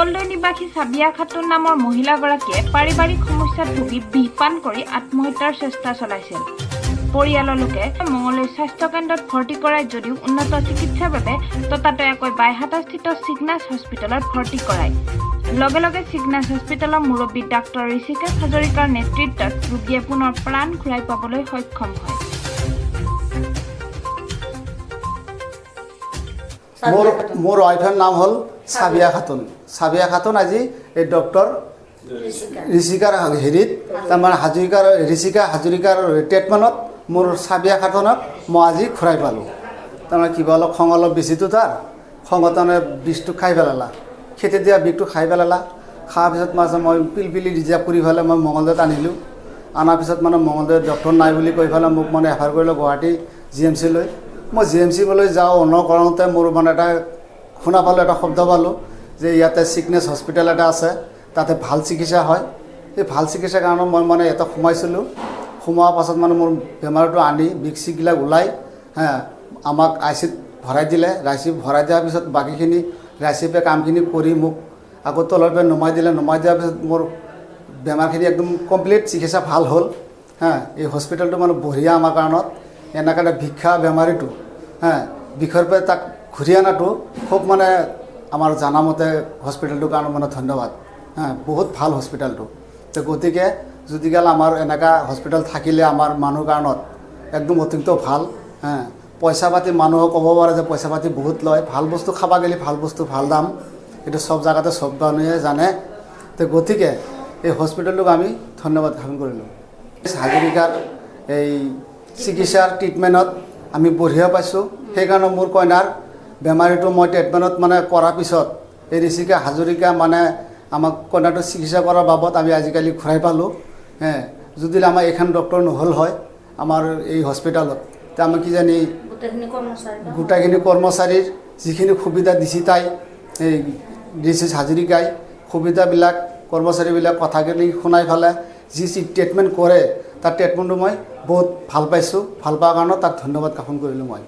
মঙ্গলদৈ নিবাসী সাবিয়া খাতুন নামৰ মহিলাগৰাকীয়ে পাৰিবাৰিক সমস্যাত ভুগি বিহপান কৰি আত্মহত্যাৰ চেষ্টা চলাইছিল। পৰিয়ালৰ লোকে মঙ্গলদৈ স্বাস্থ্য কেন্দ্ৰত ভৰ্তি কৰায় যদিও উন্নত চিকিৎসাৰ বাবে ততাতৈয়াকৈ বাইহাটাস্থিত চিগনাছ হস্পিটেলত ভৰ্তি কৰায়। লগে লগে চিগনাছ হস্পিটেলৰ মুৰব্বী ডাক্তৰ ঋষিকেশ হাজৰিকাৰ নেতৃত্বত ৰোগীয়ে পুনৰ প্ৰাণ ঘূৰাই পাবলৈ সক্ষম হয়। মোৰ ৱাইফৰ নাম হ'ল সাবিয়া খাতুন। সাবিয়া খাতুন আজি এই ডক্টৰ ঋষিকাৰ হেৰিত তাৰমানে ঋষিকা হাজৰিকাৰ ট্ৰিটমেণ্টত মোৰ সাবিয়া খাতুনক মই আজি ঘূৰাই পালোঁ। তাৰমানে কিবা অলপ খং অলপ বেছিটো তাৰ খঙত তাৰমানে বিষটো খাই পেলালা, খেতি দিয়া বিষটো খাই পেলালা। খোৱাৰ পিছত মই পিলপিলি ৰিজাৰ্ভ কৰি পেলাই মই মঙ্গলদৈত আনিলোঁ। অনাৰ পিছত মানে মঙ্গলদৈত ডক্টৰ নাই বুলি কৈ পেলাই মোক মানে ৰেফাৰ কৰিলোঁ গুৱাহাটী GMC লৈ। মই GMC-লৈ যাওঁ কৰোঁতে মোৰ মানে এটা শুনা পালোঁ, এটা শব্দ পালোঁ যে ইয়াতে চিগনেছ হস্পিটেল এটা আছে, তাতে ভাল চিকিৎসা হয়। সেই ভাল চিকিৎসাৰ কাৰণে মই মানে ইয়াতে সোমাইছিলোঁ। সোমোৱাৰ পাছত মানে মোৰ বেমাৰটো আনি বিষ চিগবিলাক ওলাই আমাক ICUত ভৰাই দিলে। ICUত ভৰাই দিয়াৰ পিছত বাকীখিনি ICUতে কামখিনি কৰি মোক আকৌ তলৰ পৰা নমাই দিলে। নমাই দিয়াৰ পিছত মোৰ বেমাৰখিনি একদম কমপ্লিট চিকিৎসা ভাল হ'ল। এই হস্পিটেলটো মানে বঢ়িয়া আমাৰ কাৰণত। এনেকৈ এটা ভিক্ষা বেমাৰীটো বিষৰ পৰা তাক ঘূৰি অনাটো খুব মানে আমাৰ জানামতে হস্পিটেলটোৰ কাৰণে মানে ধন্যবাদ। বহুত ভাল হস্পিটেলটো। তো গতিকে যদিকাল আমাৰ এনেকুৱা হস্পিটেল থাকিলে আমাৰ মানুহ কাৰণত একদম অত্যন্ত ভাল। পইচা পাতি মানুহক ক'ব পাৰে যে পইচা পাতি বহুত লয়, ভাল বস্তু খাব গ'লে ভাল বস্তু ভাল দাম, এইটো চব জেগাতে চব মানুহে জানে। তো গতিকে এই হস্পিটেলটোক আমি ধন্যবাদ জ্ঞাপন কৰিলোঁ। হাজৰিকাৰ এই চিকিৎসাৰ ট্ৰিটমেণ্টত আমি বঢ়িয়া পাইছোঁ। সেইকাৰণে মোৰ কইনাৰ বেমাৰীটো মই ট্ৰিটমেণ্টত মানে কৰাৰ পিছত এই ঋষিকেশ হাজৰিকা মানে আমাক কইনাটো চিকিৎসা কৰাৰ বাবদ আমি আজিকালি ঘূৰাই পালোঁ। যদি আমাৰ এইখন ডক্টৰ নহ'ল হয় আমাৰ এই হস্পিটেলত, তে আমি কিজানি গোটেইখিনি কৰ্মচাৰীৰ যিখিনি সুবিধা দিছে তাই এই ঋষিকেশ হাজৰিকাই সুবিধাবিলাক কৰ্মচাৰীবিলাক কথাখিনি শুনাই পেলাই যি ট্ৰিটমেণ্ট কৰে তাৰ ট্ৰিটমেণ্টটো মই বহুত ভাল পাইছোঁ। ভাল পোৱাৰ কাৰণে তাক ধন্যবাদ জ্ঞাপন কৰিলোঁ মই।